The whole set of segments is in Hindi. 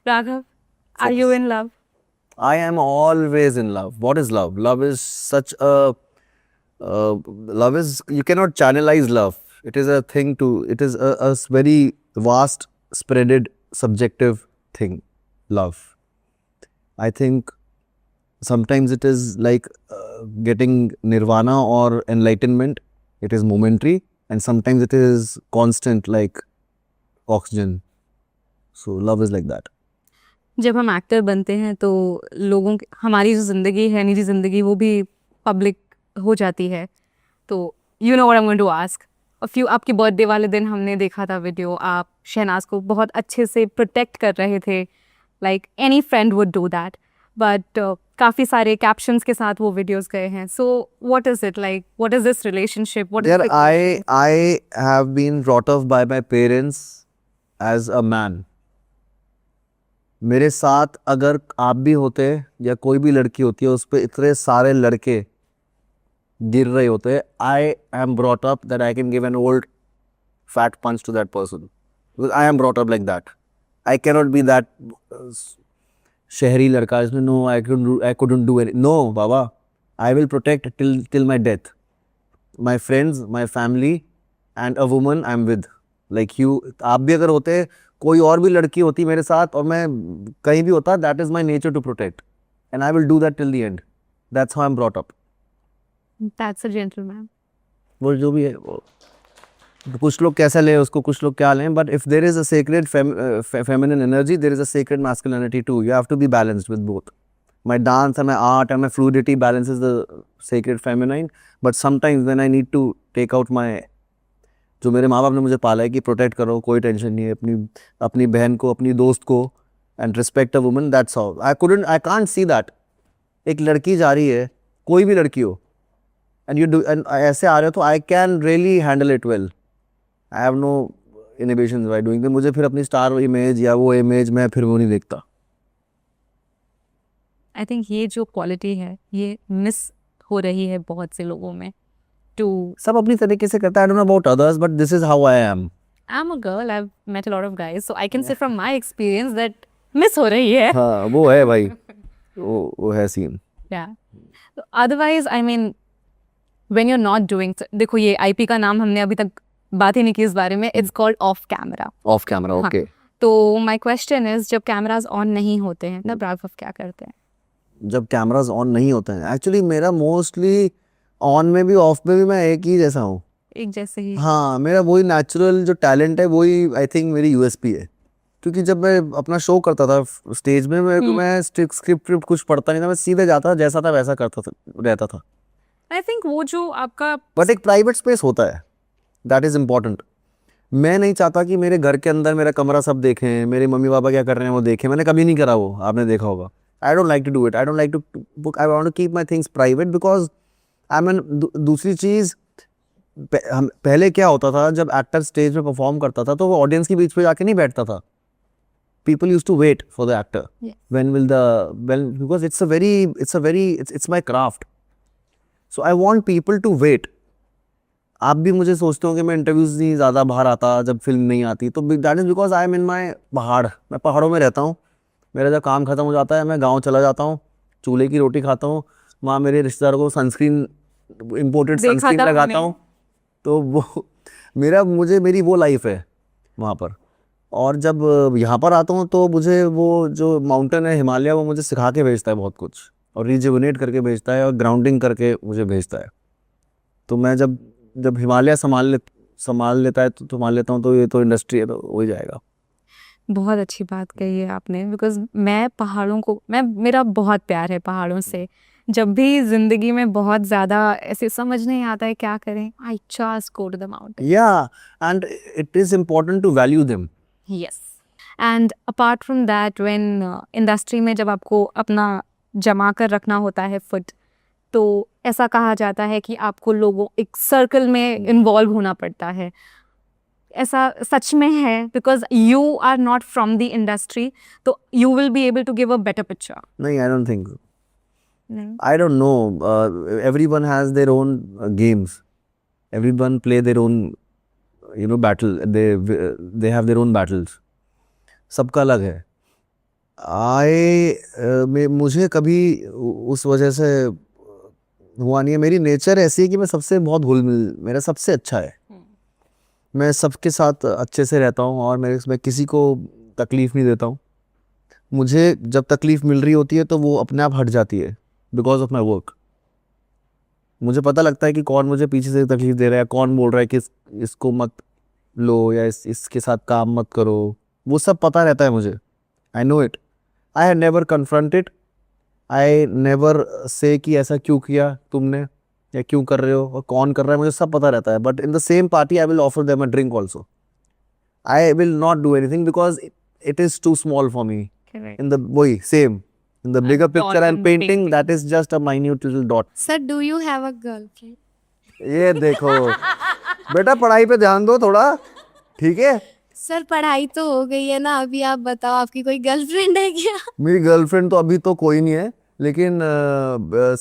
Raghav, are you in love? I am always in love. What is love? Love is such a love is, you cannot channelize love. It is a thing to, it is a very vast, spreaded, subjective thing. Love. I think sometimes it is like getting nirvana or enlightenment. It is momentary, and sometimes it is constant, like oxygen. So love is like that. जब हम एक्टर बनते हैं तो लोगों की हमारी जो ज़िंदगी है, निजी ज़िंदगी, वो भी पब्लिक हो जाती है। तो you know what I am going to ask. आपके बर्थडे वाले दिन हमने देखा था वीडियो, आप शहनाज को बहुत अच्छे से प्रोटेक्ट कर रहे थे, like any friend would do that, but काफ़ी सारे कैप्शंस के साथ वो वीडियोस गए हैं। So what is it like, what is this relationship, what There, is I have been brought up by my parents as a man. मेरे साथ अगर आप भी होते या कोई भी लड़की होती है, उस पर इतने सारे लड़के गिर रहे होते हैं. I am brought up that I can give an old fat punch to that person. Because I am brought up like that. I cannot be that शहरी लड़का इसमें. No, I couldn't do anything. No, Baba, I will protect till my death. My friends, my family and a woman I'm with. Like you, आप भी अगर होते, कोई और भी लड़की होती मेरे साथ और मैं कहीं भी होता, that is my nature to protect. And I will do that till the end. That's how I'm brought up. That's a gentleman. वो जो भी है वो, कुछ लोग कैसा ले उसको, कुछ लोग क्या लें, but if there is a sacred feminine energy, there is a sacred masculinity too. You have to be balanced with both. My dance and my art and my fluidity balances the sacred feminine, but sometimes when I need to take out my, जो मेरे माँ बाप ने मुझे पाला है कि प्रोटेक्ट करो, कोई टेंशन नहीं है, अपनी बहन को, अपनी दोस्त को, and respect a woman, that's how. I can't see that. एक लड़की जा रही है, कोई भी लड़की हो, एंड यू डू, एंड ऐसे आ रहे हो, तो I can really handle it well. I have no inhibitions by doing. मुझे फिर अपनी स्टार इमेज या वो इमेज मैं फिर वो नहीं देखता. आई थिंक ये जो क्वालिटी है ये मिस हो रही है बहुत से लोगों में। टू सब अपनी तरीके से करता है. I don't know about others, but this is how I am. I am a girl, I have met a lot of guys, so I can say from my experience that miss हो रही है। हाँ, वो है भाई, वो है सीन. या otherwise I mean when you are not doing, देखो ये आईपी का नाम हमने अभी तक बात ही नहीं की इस बारे में, it's called off camera. Of camera, okay. तो माय क्वेश्चन इज, जब कैमरास ऑन नहीं होते हैं तब राघव क्या करते हैं? जब कैमराज ऑन नहीं होते हैं, एक्चुअली मेरा मोस्टली ऑन में भी ऑफ में भी मैं एक ही जैसा हूँ. एक जैसे ही। हाँ, मेरा वही नेचुरल जो टैलेंट है, वही आई थिंक मेरी यूएसपी है. क्योंकि जब मैं अपना शो करता था स्टेज में, मैं स्क्रिप्ट कुछ पढ़ता नहीं था, मैं सीधे जाता था, जैसा था वैसा करता था, रहता था. आई थिंक वो जो आपका बट एक प्राइवेट स्पेस होता है, दैट इज इम्पॉर्टेंट. मैं नहीं चाहता कि मेरे घर के अंदर मेरा कमरा सब देखें, मेरे मम्मी पापा क्या कर रहे हैं वो देखें. मैंने कभी नहीं करा वो, आपने देखा होगा. I don't like to do it. I don't like to book. I want to keep my things private because I mean, दूसरी चीज़, पहले क्या होता था, जब एक्टर स्टेज में परफॉर्म करता था तो वो ऑडियंस के बीच पे जाके नहीं बैठता था. People used to wait for the actor. Yeah. Because it's my craft. So I want people to wait. आप भी मुझे सोचते हो कि मैं इंटरव्यूज नहीं ज़्यादा बाहर आता जब फिल्म नहीं आती, तो that is because I am in my पहाड़. मैं पहाड़ों में रहता हूँ. मेरा जब काम खत्म हो जाता है, मैं गांव चला जाता हूँ, चूल्हे की रोटी खाता हूँ, वहाँ मेरे रिश्तेदारों को सनस्क्रीन, इम्पोर्टेड सनस्क्रीन लगाता हूँ. तो वो मेरी वो लाइफ है वहाँ पर. और जब यहाँ पर आता हूँ तो मुझे वो जो माउंटेन है हिमालय, वो मुझे सिखा के भेजता है बहुत कुछ, और रिजुविनेट करके भेजता है, और ग्राउंडिंग करके मुझे भेजता है. तो मैं जब हिमालय संभाल लेता है तो संभाल लेता हूँ, तो ये तो इंडस्ट्री है, तो हो ही जाएगा. बहुत अच्छी बात कही है आपने, बिकॉज मैं पहाड़ों को, मेरा बहुत प्यार है पहाड़ों से. जब भी जिंदगी में बहुत ज़्यादा ऐसे समझ नहीं आता है क्या करें, I just go to the mountain. Yeah, and it is important to value them. Yes. And apart from that, when industry में जब आपको अपना जमा कर रखना होता है फुट, तो ऐसा कहा जाता है कि आपको लोगों एक सर्कल में इन्वॉल्व होना पड़ता है. ऐसा सच में है? Because you are not from the industry, तो you will be able to give a better picture. नहीं, I don't think. I don't know. Everyone has their own games. Everyone play their own, battle. They have their own battles. सबका अलग है. मुझे कभी उस वजह से हुआ नहीं है। मेरी नेचर ऐसी है कि मैं सबसे बहुत घुल मिल, मेरा सबसे अच्छा है। मैं सबके साथ अच्छे से रहता हूँ और मैं किसी को तकलीफ नहीं देता हूँ। मुझे जब तकलीफ मिल रही होती है तो वो अपने आप हट जाती है बिकॉज ऑफ माई वर्क। मुझे पता लगता है कि कौन मुझे पीछे से तकलीफ दे रहा है, कौन बोल रहा है कि इसको मत लो या इसके साथ काम मत करो। वो सब पता रहता है मुझे। I know it. I have never confronted, I never say कि ऐसा क्यों किया तुमने या क्यों कर रहे हो और कौन कर रहा है, मुझे सब पता रहता है। But in the same party I will offer them a drink also. I will not do anything because it is too small for me. Correct. In the वही same in the bigger dot picture I'm in the painting, painting. that is just a minute little dot. Sir, do you have a girlfriend? ये देखो बेटा, पढ़ाई पे ध्यान दो थोड़ा, ठीक है। सर पढ़ाई तो हो गई है ना, अभी आप बताओ आपकी कोई गर्लफ्रेंड है क्या? मेरी गर्लफ्रेंड तो अभी तो कोई नहीं है, लेकिन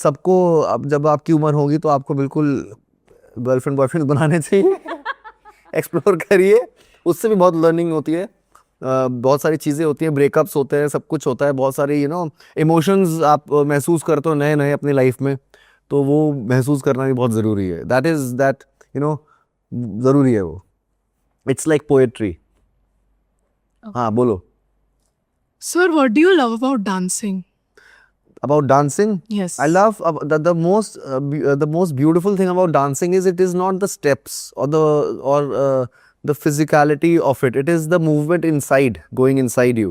सबको अब जब आपकी उम्र होगी तो आपको बिल्कुल गर्लफ्रेंड बॉयफ्रेंड बनाने चाहिए। एक्सप्लोर करिए, उससे भी बहुत लर्निंग होती है। बहुत सारी चीज़ें होती हैं, ब्रेकअप्स होते हैं, सब कुछ होता है, बहुत सारी इमोशंस आप महसूस करते हो नए नए अपनी लाइफ में, तो वो महसूस करना भी बहुत ज़रूरी है। दैट ज़रूरी है वो। It's like poetry. हाँ बोलो। Sir, what do you love about dancing? About dancing? Yes. I love the most beautiful thing about dancing is it is not the steps or the physicality of it. It is the movement inside, going inside you,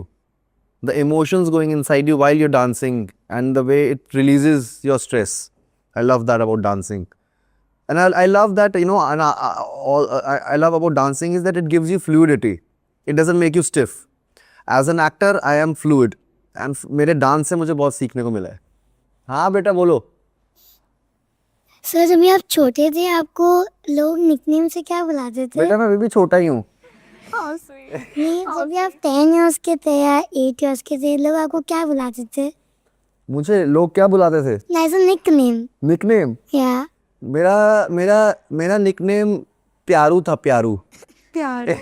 the emotions going inside you while you're dancing, and the way it releases your stress. I love that about dancing, and I love that and I love about dancing is that it gives you fluidity. It doesn't make you stiff. As an actor, I am fluid. And मेरे डांस से मुझे बहुत सीखने को मिला है। हाँ बेटा बोलो। सर, जब आप छोटे थे आपको लोग निकनेम से क्या बुलाते थे? बेटा मैं अभी भी छोटा ही हूँ। नहीं, जब आप 10 इयर्स के थे या 8 इयर्स के थे, लोग आपको क्या बुलाते थे? मुझे लोग क्या बुलाते थे? निकनेम। निकनेम? या मेरा मेरा मेरा निकनेम प्यारू था, प्यारू। प्यार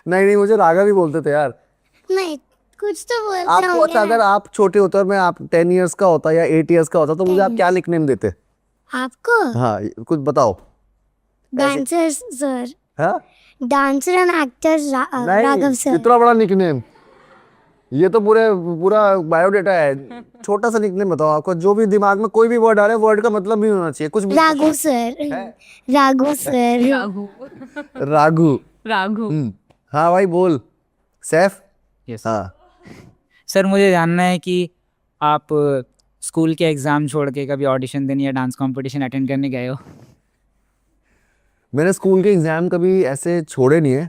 नहीं, मुझे रागा भी बोलते थे यार। नहीं, कुछ तो बोलते आपको अच्छा, अगर आप छोटे होते और मैं आप 10 इयर्स का होता या 8 इयर्स का होता तो मुझे आप क्या निकनेम देते? आपको हाँ कुछ बताओ। Dancer sir. हाँ डांसर एंड एक्टर राघव नहीं, सर। इतना बड़ा निकनेम, ये तो पूरा बायोडेटा है। छोटा सा निकनेम बताओ, आपको जो भी दिमाग में कोई भी वर्ड आ रहा है, वर्ड का मतलब भी होना चाहिए कुछ भी। राघव सर। राघव सर। राघु। राघु। हाँ भाई बोल। सैफ। यस हाँ सर, मुझे जानना है कि आप स्कूल के एग्ज़ाम छोड़ के कभी ऑडिशन देने या डांस कंपटीशन अटेंड करने गए हो? मैंने स्कूल के एग्ज़ाम कभी ऐसे छोड़े नहीं है,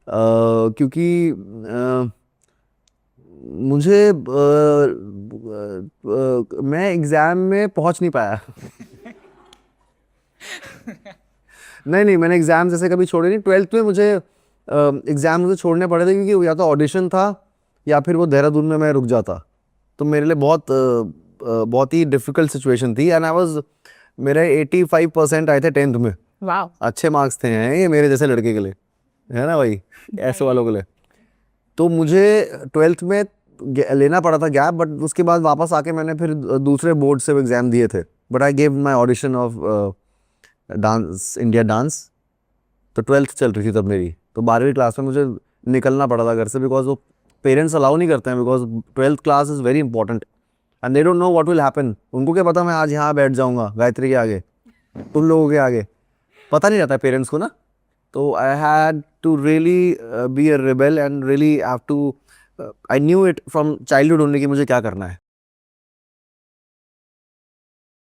क्योंकि मुझे मैं एग्ज़ाम में पहुंच नहीं पाया। नहीं, मैंने एग्ज़ाम जैसे कभी छोड़े नहीं। 12th में मुझे एग्ज़ाम मुझे छोड़ने पड़े थे, क्योंकि या तो ऑडिशन था या फिर वो देहरादून में मैं रुक जाता, तो मेरे लिए बहुत ही डिफ़िकल्ट सिचुएशन थी। एंड मेरे 85% आए थे 10th में। वाओ। अच्छे मार्क्स थे हैं ये मेरे जैसे लड़के के लिए, है ना भाई, ऐसे वालों के लिए। तो मुझे 12th में लेना पड़ा था गैप, बट उसके बाद वापस आके मैंने फिर दूसरे बोर्ड से एग्ज़ाम दिए थे। But I gave my audition of dance, India dance. तो 12th चल रही थी तब मेरी, तो 12वीं क्लास में मुझे निकलना पड़ा था घर से, बिकॉज वो पेरेंट्स अलाउ नहीं करते हैं, because 12th class is very important and they don't know what will happen. उनको क्या पता मैं आज यहाँ बैठ जाऊँगा गायत्री के आगे, तुम लोगों के आगे, पता नहीं रहता है पेरेंट्स को ना। तो I had to really be a rebel and really have to, I knew it from childhood only कि मुझे क्या करना है।